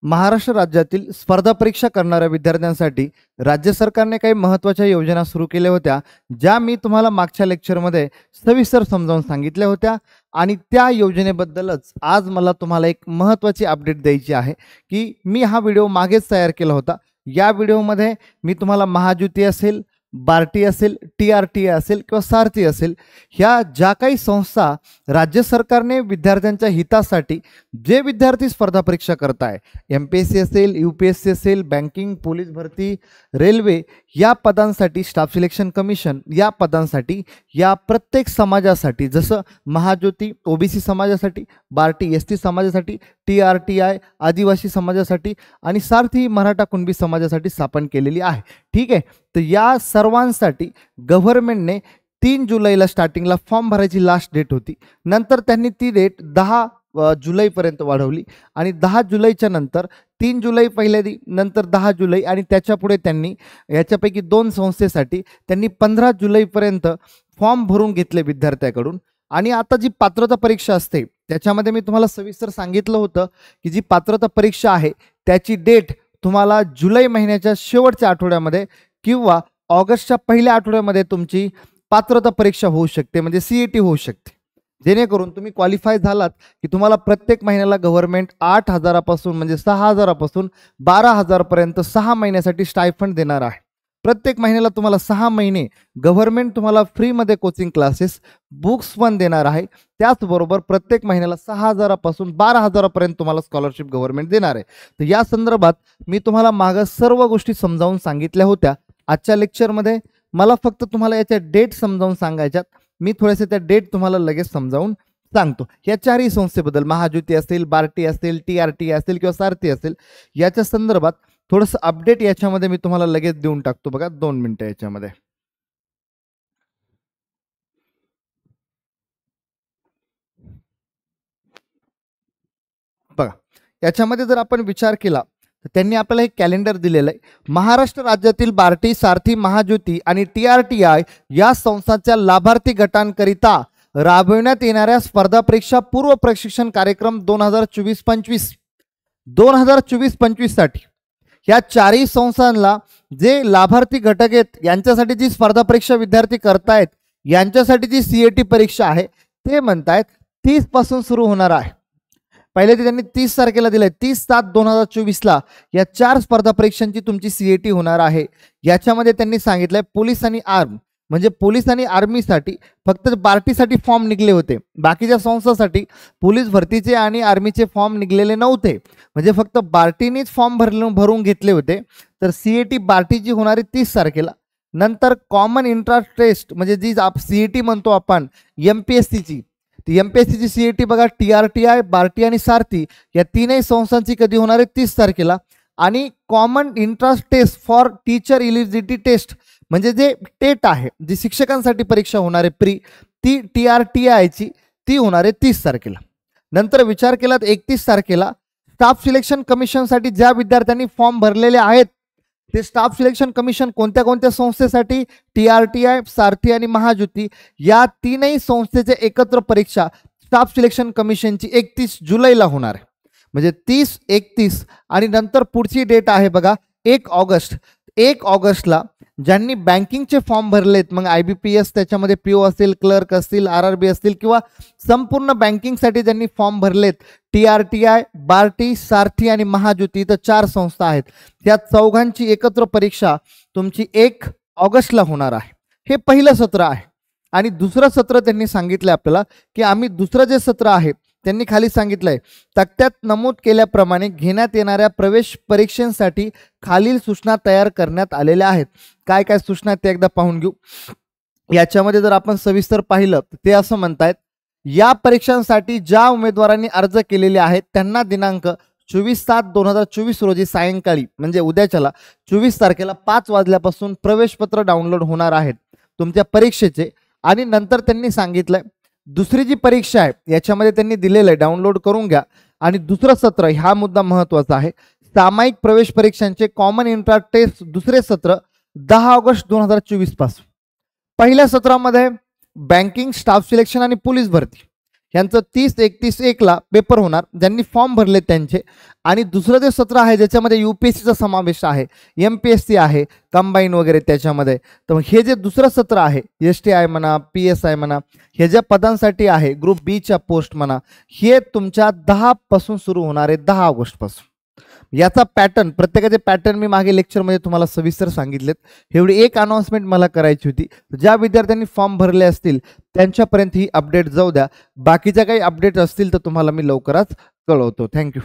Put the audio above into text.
महाराष्ट्र राज्यातील स्पर्धा परीक्षा करणाऱ्या विद्यार्थ्यांसाठी राज्य सरकारने काही महत्त्वाच्या योजना सुरू केल्या होत्या, ज्या मी तुम्हाला मागच्या लेक्चरमध्ये सविस्तर समजावून सांगितल्या होत्या. आणि त्या योजनेबद्दलच आज मला तुम्हाला एक महत्त्वाची अपडेट द्यायची आहे की मी हा व्हिडिओ मागेच तयार केला होता. या व्हिडिओमध्ये मी तुम्हाला महायुती असेल, बार्टी असेल, TRTA असेल किंवा सारथी असेल, ह्या ज्या काही संस्था राज्य सरकारने विद्यार्थ्यांच्या हितासाठी जे विद्यार्थी स्पर्धा परीक्षा करताय, MPSC असेल, UPSC असेल, बँकिंग, पोलीस भरती, रेल्वे या पदांसाठी, स्टाफ सिलेक्शन कमिशन या पदांसाठी, या प्रत्येक समाजासाठी, जसं महाज्योती OBC समाजासाठी, बार्टी ST समाजासाठी, TRTI आदिवासी समाजासाठी आणि सारथी मराठा कुणबी समाजासाठी स्थापन केलेली आहे. ठीक आहे. तर या सर्वांसाठी गव्हर्नमेंटने 3 जुलैला स्टार्टिंगला फॉर्म भरायची लास्ट डेट होती. नंतर त्यांनी ती डेट 10 जुलैपर्यंत वाढवली आणि 10 जुलैच्या नंतर 3 जुलै पहिल्या नंतर 10 जुलै आणि त्याच्यापुढे त्यांनी याच्यापैकी 2 संस्थेसाठी त्यांनी 15 जुलैपर्यंत फॉर्म भरून घेतले विद्यार्थ्याकडून. आणि आता जी पात्रता परीक्षा असते त्याच्यामध्ये मी तुम्हाला सविस्तर सांगितलं होतं की जी पात्रता परीक्षा आहे त्याची डेट तुम्हाला जुलै महिन्याच्या शेवटच्या आठवड्यामध्ये किंवा ऑगस्टच्या पहिल्या आठवड्यामध्ये तुमची पात्रता परीक्षा होऊ शकते, म्हणजे CET होऊ शकते. जेणेकरून तुम्ही क्वालिफाय झालात की तुम्हाला प्रत्येक महिन्याला गव्हर्नमेंट 8,000 पासून म्हणजे 6,000 पासून 12,000 पर्यंत 6 महिन्यासाठी स्टायफंड देणार आहे. प्रत्येक महिन्याला तुम्हाला 6 महिने गव्हर्नमेंट तुम्हाला फ्रीमध्ये कोचिंग क्लासेस, बुक्स पण देणार आहे. त्याचबरोबर प्रत्येक महिन्याला 6,000 पासून 12,000 पर्यंत तुम्हाला स्कॉलरशिप गव्हर्नमेंट देणार आहे. तर या संदर्भात मी तुम्हाला मागं सर्व गोष्टी समजावून सांगितल्या होत्या. आजच्या लेक्चरमध्ये मला फक्त तुम्हाला याच्या डेट समजावून सांगायच्यात. मी थोडेसे त्या डेट तुम्हाला लगेच समजावून सांगतो. या चारही संस्थेबद्दल, महायुती असेल, बार्टी असेल, TRTA असेल किंवा सारथी असेल, याच्या संदर्भात थोडंसं अपडेट याच्यामध्ये मी तुम्हाला लगेच देऊन टाकतो. बघा 2 मिनिटं याच्यामध्ये. बघा याच्यामध्ये जर आपण विचार केला तर त्यांनी आपल्याला एक कॅलेंडर दिलेलं आहे. महाराष्ट्र राज्यातील बार्टी, सारथी, महाज्योती आणि TRTI या संस्थांच्या लाभार्थी गटांकरिता राबविण्यात येणाऱ्या स्पर्धा परीक्षा पूर्व प्रशिक्षण कार्यक्रम 2024-25 साठी या चारही संस्थांना जे लाभार्थी घटक आहेत यांच्यासाठी जी स्पर्धा परीक्षा विद्यार्थी करतायत यांच्यासाठी जी CET परीक्षा आहे ते म्हणतायत 30 पासून सुरू होणार आहे. पहिले ते त्यांनी 30 तारखेला दिलंय. 30/7/2024 या 4 स्पर्धा परीक्षांची तुमची CET होणार आहे. याच्यामध्ये त्यांनी सांगितलंय पोलीस आणि आर्म, म्हणजे पोलीस आणि आर्मीसाठी फक्त बार्टीसाठी फॉर्म निघले होते. बाकीच्या संस्थांसाठी पोलीस भरतीचे आणि आर्मीचे फॉर्म निघलेले नव्हते, म्हणजे फक्त बार्टीनीच फॉर्म भरून घेतले होते. तर CET बार्टीची होणारी 30 तारखेला. नंतर कॉमन एंट्रन्स टेस्ट म्हणजे जी CET म्हणतो आपण MPSCची, ती MPSCची CET बघा TRTI, बार्टी आणि सारथी या तीनही संस्थांची कधी होणार आहे 30 तारखेला. आणि common entrance test for teacher eligibility test म्हणजे जे टेट आहे, जी शिक्षकांसाठी परीक्षा होणार आहे प्री, ती TRTIची ती होणार आहे 30 तारखेला. नंतर विचार केला 31 तारखेला स्टाफ सिलेक्शन कमिशनसाठी ज्या विद्यार्थ्यांनी फॉर्म भरलेले आहेत ते स्टाफ सिलेक्शन कमिशन कोणत्या कोणत्या संस्थेसाठी, TRTI, सारथी आणि महाज्योती या तीनही संस्थेचे एकत्र परीक्षा स्टाफ सिलेक्शन कमिशनची 31 जुलैला होणार आहे. म्हणजे 30, 31 आणि नंतर पुढची डेट आहे बघा 1 ऑगस्ट. 1 ऑगस्टला ज्यांनी बँकिंगचे फॉर्म भरलेत, मग IBPS त्याच्यामध्ये PO असेल, क्लर्क असतील, RRB असतील किंवा संपूर्ण बँकिंगसाठी ज्यांनी फॉर्म भरलेत, TRTI, बार्टी, सारथी आणि महाज्योती, तर 4 संस्था आहेत. त्या चौघांची एकत्र परीक्षा तुमची 1 ऑगस्टला होणार आहे. हे पहिलं सत्र आहे. आणि दुसरं सत्र त्यांनी सांगितलं आपल्याला की आम्ही दुसरं जे सत्र आहे त्यांनी खाली सांगितलंय तक्त्यात नमूद केल्याप्रमाणे घेण्यात येणाऱ्या प्रवेश परीक्षेसाठी खालील सूचना तयार करण्यात आलेल्या आहेत. काय काय सूचना ते एकदा पाहून घेऊ. याच्यामध्ये जर आपण सविस्तर पाहिलं ते असं म्हणतायत, या परीक्षांसाठी ज्या उमेदवारांनी अर्ज केलेले आहेत त्यांना दिनांक 24/7/2024 रोजी सायंकाळी म्हणजे उद्याच्याला 24 तारखेला 5 वाजल्यापासून प्रवेशपत्र डाउनलोड होणार आहेत तुमच्या परीक्षेचे. आणि नंतर त्यांनी सांगितलंय दुसरी जी परीक्षा आहे याच्यामध्ये त्यांनी दिलेलं आहे, डाउनलोड करून घ्या. आणि दुसरं सत्र, हा मुद्दा महत्त्वाचा आहे, सामायिक प्रवेश परीक्षांचे कॉमन एंट्रन्स टेस्ट दुसरे सत्र 10 ऑगस्ट 2024 पासून. पहिल्या सत्रामध्ये बँकिंग, स्टाफ सिलेक्शन आणि पोलीस भरती यांचं 30-31-1ला पेपर होणार, ज्यांनी फॉर्म भरले त्यांचे. आणि दुसरं जे सत्र आहे ज्याच्यामध्ये UPSCचा समावेश आहे, MPSC आहे, कंबाईन वगैरे त्याच्यामध्ये. तर हे जे दुसरं सत्र आहे, STI म्हणा, PSI म्हणा, हे ज्या पदांसाठी आहे, ग्रुप बीच्या पोस्ट म्हणा, हे तुमच्या 10 पासून सुरू होणार आहे, 10 ऑगस्टपासून. याचा पॅटर्न, प्रत्येकाचे पॅटर्न मी मागे लेक्चरमध्ये तुम्हाला सविस्तर सांगितलेत. एवढी एक अनाउन्समेंट मला करायची होती. ज्या विद्यार्थ्यांनी फॉर्म भरले असतील त्यांच्यापर्यंत ही अपडेट जाऊ द्या. बाकीच्या काही अपडेट असतील तर तुम्हाला मी लवकरच कळवतो. थँक्यू.